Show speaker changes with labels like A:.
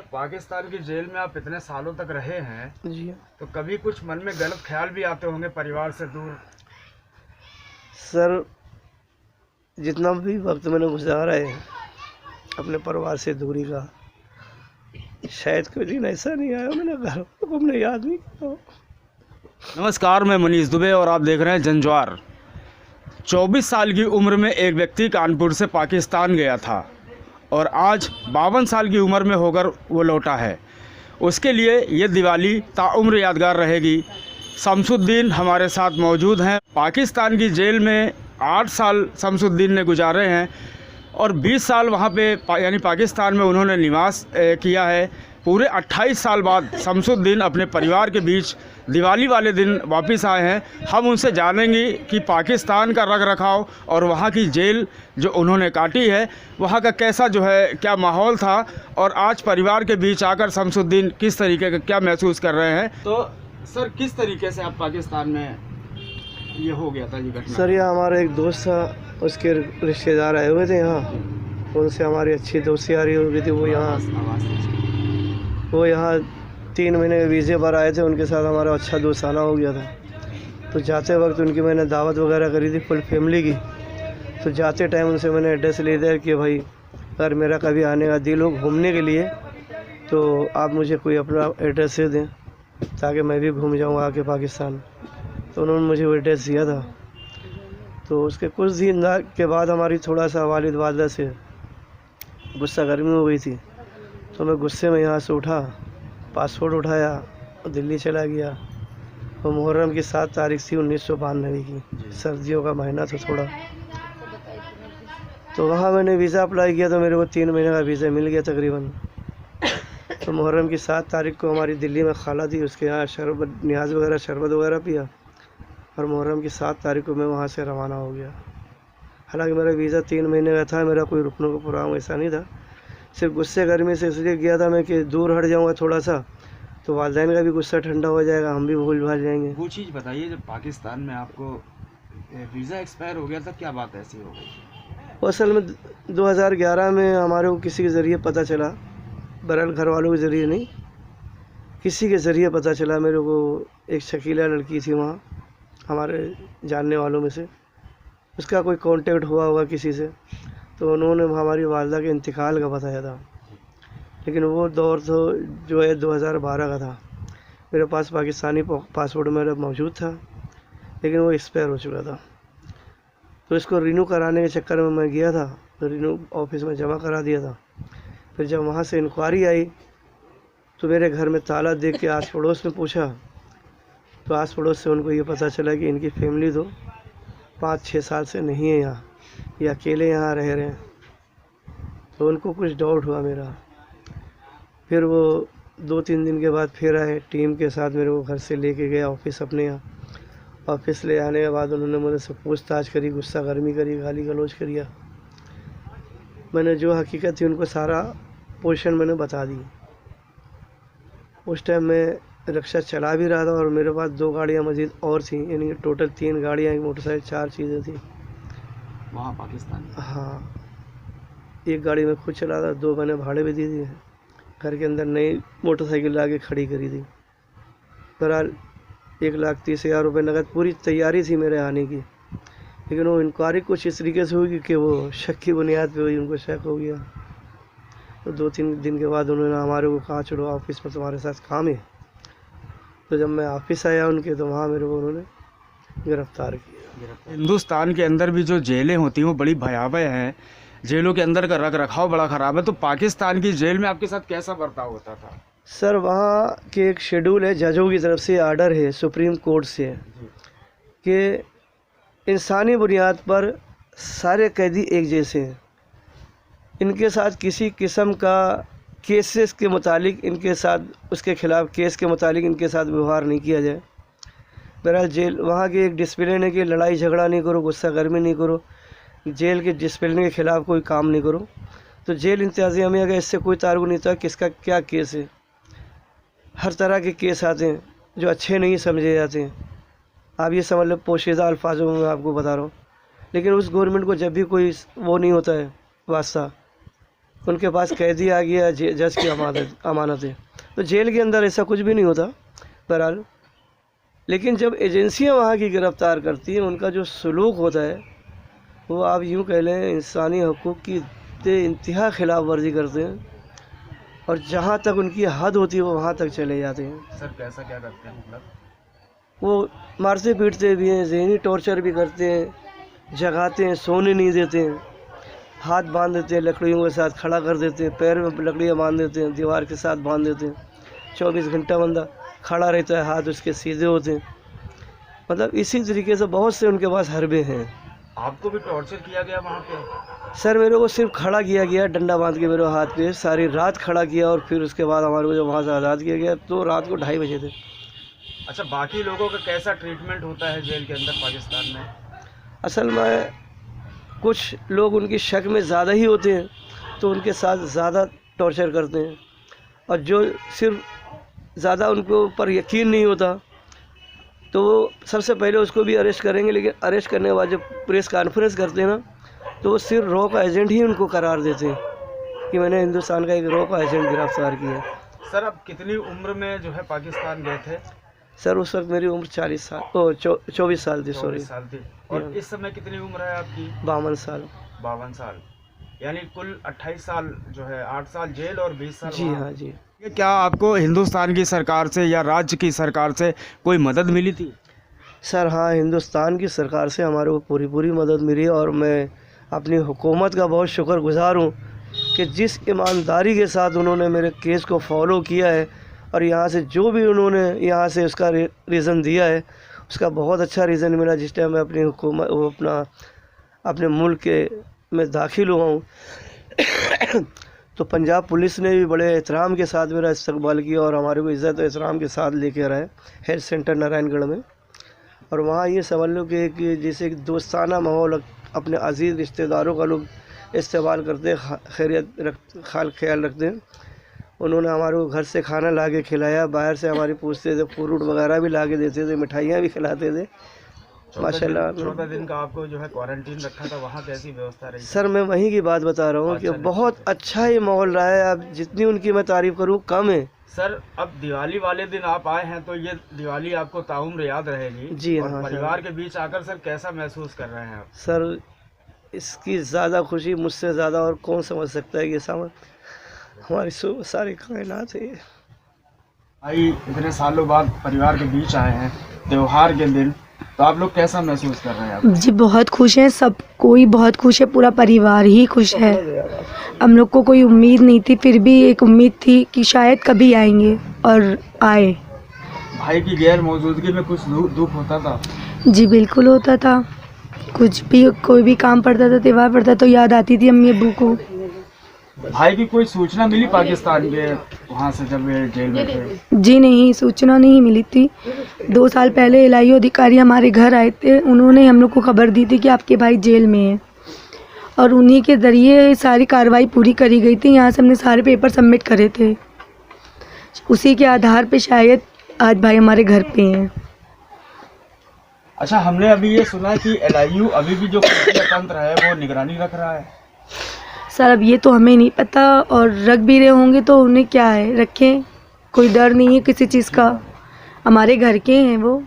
A: पाकिस्तान की जेल में आप इतने सालों तक रहे हैं
B: जी
A: तो कभी कुछ मन में गलत ख्याल भी आते होंगे परिवार से दूर?
B: सर, जितना भी वक्त मैंने गुजारा है अपने परिवार से दूरी का, शायद कोई दिन ऐसा नहीं आया मैंने घर को हमने याद नहीं किया।
A: नमस्कार, मैं मनीष दुबे और आप देख रहे हैं जनज्वार। 24 साल की उम्र में एक व्यक्ति कानपुर से पाकिस्तान गया था और आज 52 साल की उम्र में होकर वो लौटा है। उसके लिए ये दिवाली ताउम्र यादगार रहेगी। शमसुद्दीन हमारे साथ मौजूद हैं। पाकिस्तान की जेल में 8 साल शमसुद्दीन ने गुजारे हैं और 20 साल वहाँ पे यानी पाकिस्तान में उन्होंने निवास किया है। पूरे 28 साल बाद शमसुद्दीन अपने परिवार के बीच दिवाली वाले दिन वापस आए हैं। हम उनसे जानेंगे कि पाकिस्तान का रख रखाव और वहाँ की जेल जो उन्होंने काटी है वहाँ का कैसा जो है क्या माहौल था और आज परिवार के बीच आकर शमसुद्दीन किस तरीके का क्या महसूस कर रहे हैं। तो सर, किस तरीके से आप पाकिस्तान में ये हो गया था ये घटना?
B: सर, यह हमारा एक दोस्त था, उसके रिश्तेदार आए हुए थे यहाँ, उनसे हमारी अच्छी दोस्ती यारी हो गई थी। वो यहाँ 3 महीने के वीज़े पर आए थे, उनके साथ हमारा अच्छा दोस्ताना हो गया था। तो जाते वक्त उनकी मैंने दावत वगैरह करी थी फुल फैमिली की। तो जाते टाइम उनसे मैंने एड्रेस ले दिया कि भाई अगर मेरा कभी आने का दिल हो घूमने के लिए तो आप मुझे कोई अपना एड्रेस दे दें ताकि मैं भी घूम जाऊँ आके पाकिस्तान। तो उन्होंने मुझे वो एड्रेस दिया था। तो उसके कुछ दिन के बाद हमारी थोड़ा सा वालिद वालदा से गुस्सा गर्मी हो गई थी। तो मैं गुस्से में यहाँ से उठा, पासपोर्ट उठाया और दिल्ली चला गया। वो मुहर्रम की 7 तारीख थी 1992 की, सर्दियों का महीना था थोड़ा। तो वहाँ मैंने वीज़ा अप्लाई किया तो मेरे को 3 महीने का वीज़ा मिल गया तकरीबन। तो मुहर्रम की 7 तारीख को हमारी दिल्ली में खाला थी, उसके यहाँ शरबत न्याज वगैरह शरबत वगैरह पिया और मुहर्रम की 7 तारीख को मैं वहाँ से रवाना हो गया। हालांकि मेरा वीज़ा 3 महीने का था, मेरा कोई रुकने का प्रोग्राम ऐसा नहीं था। सिर्फ गुस्से गर्मी से इसलिए गया था मैं कि दूर हट जाऊँगा थोड़ा सा तो वालिदैन का भी गुस्सा ठंडा हो जाएगा, हम भी भूल भाल जाएंगे।
A: वो चीज़ बताइए, जब पाकिस्तान में आपको वीज़ा एक्सपायर हो गया था, क्या बात ऐसी हो गई?
B: वो असल में 2011 में हमारे को किसी के ज़रिए पता चला, बहरहाल घर वालों के ज़रिए नहीं, किसी के ज़रिए पता चला मेरे को। एक शकीला लड़की थी वहाँ हमारे जानने वालों में से, उसका कोई कांटेक्ट हुआ होगा किसी से, तो उन्होंने हमारी वालदा के इंतकाल का बताया था। लेकिन वो दौर तो जो है 2012 का था। मेरे पास पाकिस्तानी पासपोर्ट मेरा मौजूद था लेकिन वो एक्सपायर हो चुका था। तो इसको रिन्यू कराने के चक्कर में मैं गया था, तो रिन्यू ऑफिस में जमा करा दिया था। फिर जब वहाँ से इंक्वायरी आई तो मेरे घर में ताला देख के आस पड़ोस में पूछा तो आस पड़ोस से उनको ये पता चला कि इनकी फैमिली तो 5-6 साल से नहीं है यहाँ, ये अकेले यहाँ रह रहे हैं। तो उनको कुछ डाउट हुआ मेरा। फिर वो 2-3 दिन के बाद फिर आए टीम के साथ, मेरे को घर से लेके गया ऑफिस अपने यहाँ। ऑफिस ले आने के बाद उन्होंने मुझे से पूछताछ करी, गुस्सा गर्मी करी, गाली गलौज करिया। मैंने जो हकीकत थी उनको सारा पोजीशन मैंने बता दी। उस टाइम मैं रिक्शा चला भी रहा था और मेरे पास 2 गाड़ियाँ मज़ीद और थी, यानी टोटल 3 गाड़ियाँ, एक मोटरसाइकिल, 4 चीज़ें थी
A: वहाँ पाकिस्तान में?
B: हाँ, एक गाड़ी में खुद चला था, 2 मैंने भाड़े पे दी थी। घर के अंदर नई मोटरसाइकिल ला के खड़ी करी थी। बहरहाल 1,30,000 रुपये नकद, पूरी तैयारी थी मेरे आने की। लेकिन वो इंक्वायरी कुछ इस तरीके से हुई कि वो शक की बुनियाद पे हुई, उनको शक हो गया। तो 2-3 दिन के बाद उन्होंने हमारे को कहा चलो ऑफिस में तुम्हारे साथ काम है। तो जब मैं ऑफिस आया उनके तो वहाँ मेरे को उन्होंने गिरफ़्तार किया।
A: हिंदुस्तान के अंदर भी जो जेलें होती हैं वो बड़ी भयावह हैं, जेलों के अंदर का रख रखाव बड़ा ख़राब है। तो पाकिस्तान की जेल में आपके साथ कैसा बर्ताव होता था?
B: सर, वहाँ के एक शेड्यूल है, जजों की तरफ से आर्डर है सुप्रीम कोर्ट से कि इंसानी बुनियाद पर सारे कैदी एक जैसे हैं। इनके साथ किसी किस्म का केसेस के मुतालिक इनके साथ, उसके ख़िलाफ़ केस के मुतालिक इनके साथ व्यवहार नहीं किया जाए। बहरहाल जेल वहाँ की एक डिसिप्लिन है कि लड़ाई झगड़ा नहीं करो, गुस्सा गर्मी नहीं करो, जेल के डिसिप्लिन के ख़िलाफ़ कोई काम नहीं करो। तो जेल इंतज़ामिया में अगर इससे कोई ताल्लुक़ नहीं था किसका क्या केस है। हर तरह के केस आते हैं जो अच्छे नहीं समझे जाते हैं। आप ये समझ लो, पोशीदा अल्फाजों में मैं आपको बता रहा हूँ। लेकिन उस गवर्नमेंट को जब भी कोई वो नहीं होता है वास्ता, उनके पास कैदी आ गया, जज की अमानत है, तो जेल के अंदर ऐसा कुछ भी नहीं होता बहरहाल। लेकिन जब एजेंसियां वहाँ की गिरफ़्तार करती हैं, उनका जो सलूक होता है वो आप यूँ कह लें इंसानी हकूक़ की इंतहा खिलाफ वर्जी करते हैं, और जहाँ तक उनकी हद होती है वो वहाँ तक चले जाते हैं।
A: सर कैसा क्या करते हैं मतलब?
B: वो मारते पीटते भी हैं, ज़हनी टॉर्चर भी करते हैं, जगाते हैं, सोने नहीं देते हैं, हाथ बांध देते हैं, लकड़ियों के साथ खड़ा कर देते हैं, पैर में लकड़ियाँ बांध देते हैं, दीवार के साथ बांध देते हैं। 24 घंटा बंदा खड़ा रहता है, हाथ उसके सीधे होते हैं। मतलब इसी तरीके से बहुत से उनके पास हरबे हैं।
A: आपको भी टॉर्चर किया गया वहाँ पे?
B: सर मेरे को सिर्फ खड़ा किया गया, डंडा बांध के मेरे हाथ पे सारी रात खड़ा किया, और फिर उसके बाद हमारे को जब वहाँ से आज़ाद किया गया तो रात को 2:30 बजे थे।
A: अच्छा, बाकी लोगों का कैसा ट्रीटमेंट होता है जेल के अंदर पाकिस्तान में?
B: असल में कुछ लोग उनकी शक में ज़्यादा ही होते हैं तो उनके साथ ज़्यादा टॉर्चर करते हैं, और जो सिर्फ ज़्यादा उनको ऊपर यकीन नहीं होता तो वो सबसे पहले उसको भी अरेस्ट करेंगे, लेकिन अरेस्ट करने के बाद जब प्रेस कॉन्फ्रेंस करते हैं ना तो वो सिर्फ रॉ का एजेंट ही उनको करार देते हैं कि मैंने हिंदुस्तान का एक रॉ का एजेंट गिरफ्तार किया।
A: सर आप कितनी उम्र में जो है पाकिस्तान गए थे?
B: सर उस वक्त मेरी उम्र 24 साल थी, सॉरी।
A: 24 साल थी। और इस समय कितनी उम्र है आपकी?
B: 52 साल।
A: 52 साल, यानी कुल 28 साल जो है, 8 साल जेल और 20 साल
B: जी
A: वहाँ।
B: हाँ जी।
A: ये क्या आपको हिंदुस्तान की सरकार से या राज्य की सरकार से कोई मदद मिली थी?
B: सर हाँ, हिंदुस्तान की सरकार से हमारे को पूरी मदद मिली, और मैं अपनी हुकूमत का बहुत शुक्रगुज़ार हूँ कि जिस ईमानदारी के साथ उन्होंने मेरे केस को फॉलो किया है, और यहाँ से जो भी उन्होंने यहाँ से उसका रीज़न दिया है उसका बहुत अच्छा रीज़न मिला। जिस टाइम मैं अपनी हुकूमत वो अपने मुल्क के में दाखिल हुआ हूँ तो पंजाब पुलिस ने भी बड़े एहतराम के साथ मेरा इस्तकबाल किया, और हमारे को इज़्ज़त और एहतराम के साथ लेकर आए हेल्थ सेंटर नारायणगढ़ में। और वहाँ ये समझ लो कि जैसे दोस्ताना माहौल, अपने अजीज़ रिश्तेदारों का लोग इस्तेमाल करते हैं, ख्याल रखते हैं। उन्होंने हमारे को घर से खाना ला के खिलाया, बाहर से हमारे पूछते थे, फ्रूट वगैरह भी ला के देते थे, मिठाइयाँ भी खिलाते थे माशाल्लाह।
A: 14 दिन का आपको जो है क्वारंटीन रखा था, वहाँ कैसी व्यवस्था रही?
B: सर मैं वहीं की बात बता रहा हूँ कि बहुत अच्छा ये माहौल रहा है। अब जितनी उनकी मैं तारीफ़ करूँ कम है।
A: सर अब दिवाली वाले दिन आप आए हैं तो ये दिवाली आपको ताउम्र याद रहेगी
B: जी
A: और
B: हाँ
A: परिवार के बीच आकर सर कैसा महसूस कर रहे हैं आप?
B: सर इसकी ज़्यादा खुशी मुझसे ज़्यादा और कौन समझ सकता है कि हमारी सारी कायनात है।
A: भाई इतने सालों बाद परिवार के बीच आए हैं त्योहार के दिन, तो आप लोग कैसा महसूस कर रहे हैं आप?
C: जी बहुत खुश हैं, सब कोई बहुत खुश है, पूरा परिवार ही खुश है। हम लोग को कोई उम्मीद नहीं थी, फिर भी एक उम्मीद थी कि शायद कभी आएंगे, और आए।
A: भाई की गैर मौजूदगी में कुछ दुख होता था? जी
C: बिल्कुल होता था। कुछ भी कोई भी काम पड़ता था, त्यौहार पड़ता तो याद आती थी अम्मी अब्बू को।
A: भाई की कोई सूचना मिली पाकिस्तान के वहाँ से जब वे जेल में थे?
C: जी नहीं, सूचना नहीं मिली थी। 2 साल पहले एलआईओ अधिकारी हमारे घर आए थे, उन्होंने हम लोग को खबर दी थी कि आपके भाई जेल में हैं, और उन्हीं के ज़रिए सारी कार्रवाई पूरी करी गई थी। यहाँ से हमने सारे पेपर सबमिट करे थे, उसी के आधार पे शायद आज भाई हमारे घर पे हैं।
A: अच्छा, हमने अभी ये सुना कि एलआईयू अभी भी जो खुफिया तंत्र है वो निगरानी रख रहा है।
C: सर अब ये तो हमें नहीं पता, और रख भी रहे होंगे तो उन्हें क्या है, रखें, कोई डर नहीं है किसी चीज़ का, हमारे घर के हैं वो।